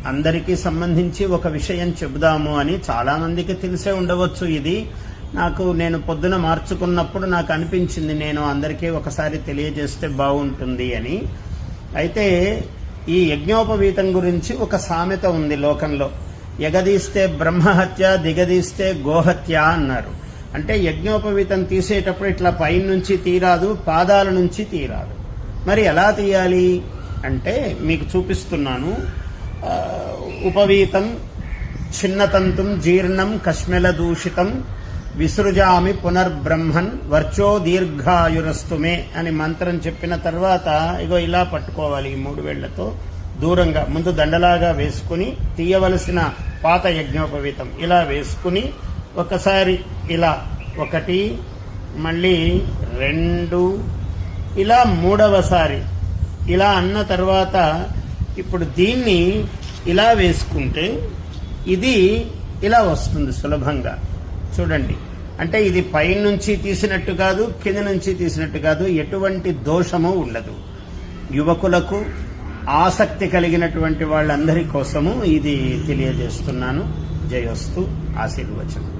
అందరికీ సంబంధించి ఒక విషయం చెబుదాము అని. చాలా మందికి తెలిసే ఉండవచ్చు. ఇది నేను పొద్దున మార్చుకున్నప్పుడు నాకు అనిపించింది నేను అందరికీ ఒకసారి తెలియజేస్తే బాగుంటుంది అని. అయితే ఈ యజ్ఞోపవీతం గురించి ఒక సామెత ఉంది లోకంలో. ఎగదీస్తే బ్రహ్మహత్య, దిగదీస్తే గోహత్య అన్నారు. అంటే యజ్ఞోపవీతం తీసేటప్పుడు ఇట్లా పైనుంచి తీరాదు, పాదాల నుంచి తీరాదు. మరి ఎలా తీయాలి అంటే మీకు చూపిస్తున్నాను. ఉపవీతం చిన్నతంతుం జీర్ణం కశ్మల దూషితం విసృజామి పునర్బ్రహ్మన్ వర్చో దీర్ఘాయురస్తుమే అని మంత్రం చెప్పిన తర్వాత ఇగో ఇలా పట్టుకోవాలి. ఈ 3 వేళ్లతో దూరంగా ముందు దండలాగా వేసుకుని తీయవలసిన పాత యజ్ఞోపవీతం ఇలా వేసుకుని ఒకసారి ఇలా 1, మళ్ళీ 2, ఇలా 3వసారి ఇలా అన్న తర్వాత ఇప్పుడు దీన్ని ఇలా వేసుకుంటే ఇది ఇలా వస్తుంది సులభంగా. చూడండి, అంటే ఇది పైనుంచి తీసినట్టు కాదు, కింద నుంచి తీసినట్టు కాదు, ఎటువంటి దోషము ఉండదు. యువకులకు, ఆసక్తి కలిగినటువంటి వాళ్ళందరి కోసము ఇది తెలియజేస్తున్నాను. జయోస్తు. ఆశీర్వచనం.